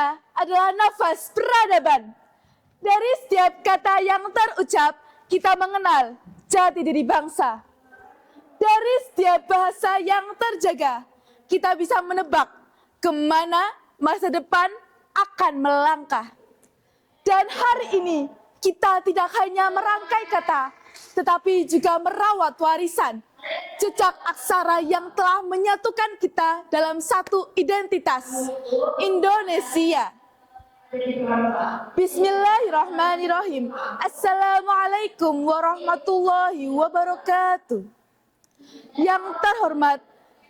kita adalah nafas peradaban. Dari setiap kata yang terucap, kita mengenal jati diri bangsa. Dari setiap bahasa yang terjaga, kita bisa menebak kemana masa depan akan melangkah. Dan hari ini, kita tidak hanya merangkai kata, tetapi juga merawat warisan, jejak aksara yang telah menyatukan kita dalam satu identitas, Indonesia. Bismillahirrahmanirrahim. Assalamualaikum warahmatullahi wabarakatuh. Yang terhormat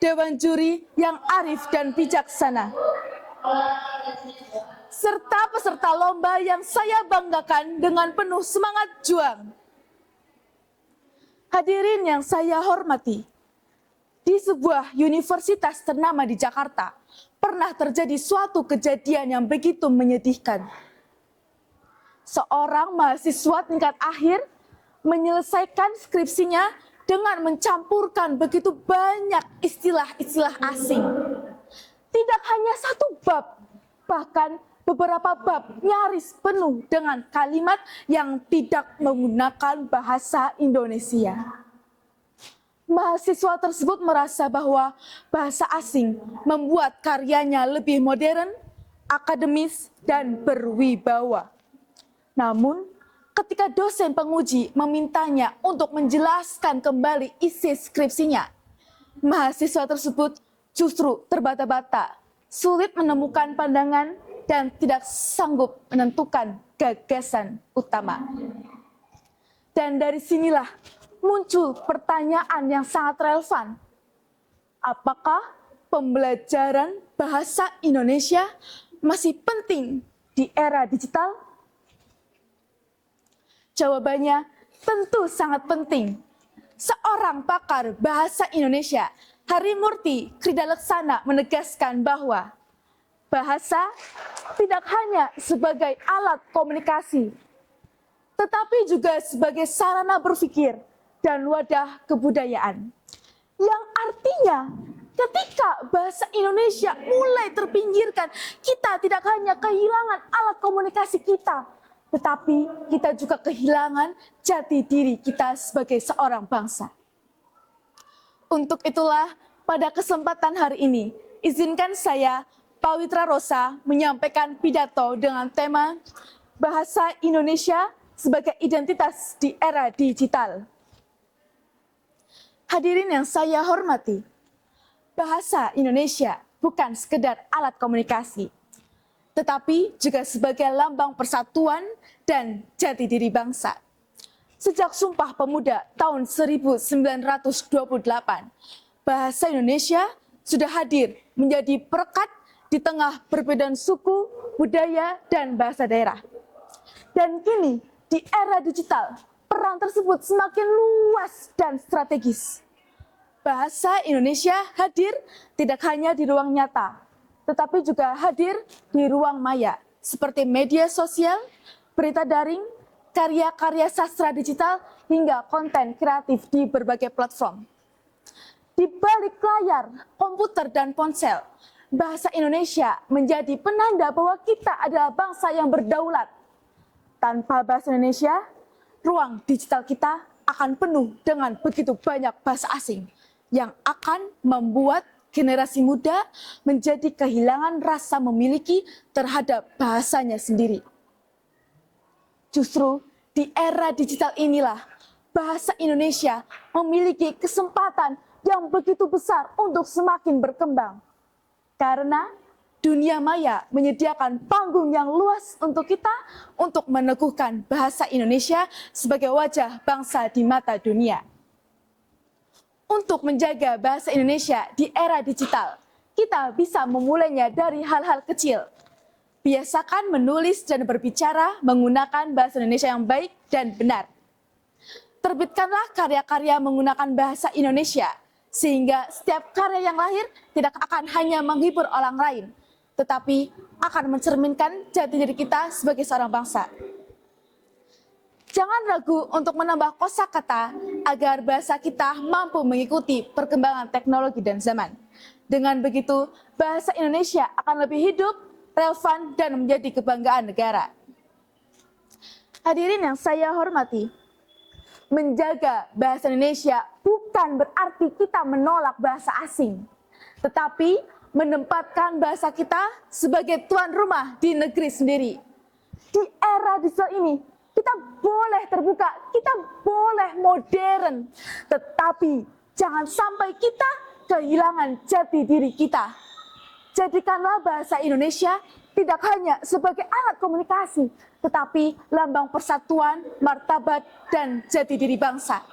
Dewan Juri yang arif dan bijaksana, serta peserta lomba yang saya banggakan dengan penuh semangat juang. Hadirin yang saya hormati, di sebuah universitas ternama di Jakarta, pernah terjadi suatu kejadian yang begitu menyedihkan. Seorang mahasiswa tingkat akhir menyelesaikan skripsinya dengan mencampurkan begitu banyak istilah-istilah asing. Tidak hanya satu bab, bahkan beberapa bab nyaris penuh dengan kalimat yang tidak menggunakan bahasa Indonesia. Mahasiswa tersebut merasa bahwa bahasa asing membuat karyanya lebih modern, akademis, dan berwibawa. Namun, ketika dosen penguji memintanya untuk menjelaskan kembali isi skripsinya, mahasiswa tersebut justru terbata-bata, sulit menemukan pandangan, dan tidak sanggup menentukan gagasan utama. Dan dari sinilah muncul pertanyaan yang sangat relevan. Apakah pembelajaran bahasa Indonesia masih penting di era digital? Jawabannya tentu sangat penting. Seorang pakar bahasa Indonesia, Harimurti Kridalaksana, menegaskan bahwa bahasa tidak hanya sebagai alat komunikasi, tetapi juga sebagai sarana berpikir dan wadah kebudayaan. Yang artinya, ketika bahasa Indonesia mulai terpinggirkan, kita tidak hanya kehilangan alat komunikasi kita, tetapi kita juga kehilangan jati diri kita sebagai seorang bangsa. Untuk itulah, pada kesempatan hari ini, izinkan saya, Pawitra Rosa, menyampaikan pidato dengan tema Bahasa Indonesia sebagai Identitas di Era Digital. Hadirin yang saya hormati, bahasa Indonesia bukan sekedar alat komunikasi, tetapi juga sebagai lambang persatuan dan jati diri bangsa. Sejak Sumpah Pemuda tahun 1928, bahasa Indonesia sudah hadir menjadi perekat di tengah perbedaan suku, budaya, dan bahasa daerah. Dan kini, di era digital, peran tersebut semakin luas dan strategis. Bahasa Indonesia hadir tidak hanya di ruang nyata, tetapi juga hadir di ruang maya, seperti media sosial, berita daring, karya-karya sastra digital, hingga konten kreatif di berbagai platform. Di balik layar, komputer, dan ponsel, bahasa Indonesia menjadi penanda bahwa kita adalah bangsa yang berdaulat. Tanpa bahasa Indonesia, ruang digital kita akan penuh dengan begitu banyak bahasa asing yang akan membuat generasi muda menjadi kehilangan rasa memiliki terhadap bahasanya sendiri. Justru di era digital inilah bahasa Indonesia memiliki kesempatan yang begitu besar untuk semakin berkembang. Karena dunia maya menyediakan panggung yang luas untuk kita untuk meneguhkan bahasa Indonesia sebagai wajah bangsa di mata dunia. Untuk menjaga bahasa Indonesia di era digital, kita bisa memulainya dari hal-hal kecil. Biasakan menulis dan berbicara menggunakan bahasa Indonesia yang baik dan benar. Terbitkanlah karya-karya menggunakan bahasa Indonesia, sehingga setiap karya yang lahir tidak akan hanya menghibur orang lain, tetapi akan mencerminkan jati diri kita sebagai seorang bangsa. Jangan ragu untuk menambah kosakata agar bahasa kita mampu mengikuti perkembangan teknologi dan zaman. Dengan begitu, bahasa Indonesia akan lebih hidup, relevan, dan menjadi kebanggaan negara. Hadirin yang saya hormati, menjaga bahasa Indonesia bukan berarti kita menolak bahasa asing, tetapi menempatkan bahasa kita sebagai tuan rumah di negeri sendiri. Di era digital ini, kita boleh terbuka, kita boleh modern, tetapi jangan sampai kita kehilangan jati diri kita. Jadikanlah bahasa Indonesia tidak hanya sebagai alat komunikasi, tetapi lambang persatuan, martabat, dan jati diri bangsa.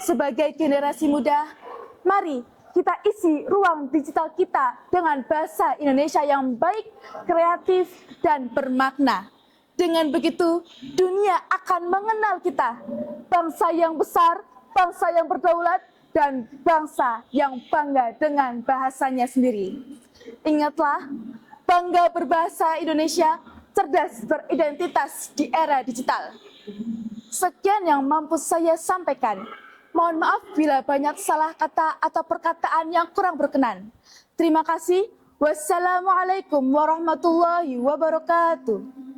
Sebagai generasi muda, mari kita isi ruang digital kita dengan bahasa Indonesia yang baik, kreatif, dan bermakna. Dengan begitu, dunia akan mengenal kita, bangsa yang besar, bangsa yang berdaulat, dan bangsa yang bangga dengan bahasanya sendiri. Ingatlah, bangga berbahasa Indonesia, cerdas beridentitas di era digital. Sekian yang mampu saya sampaikan. Mohon maaf bila banyak salah kata atau perkataan yang kurang berkenan. Terima kasih. Wassalamualaikum warahmatullahi wabarakatuh.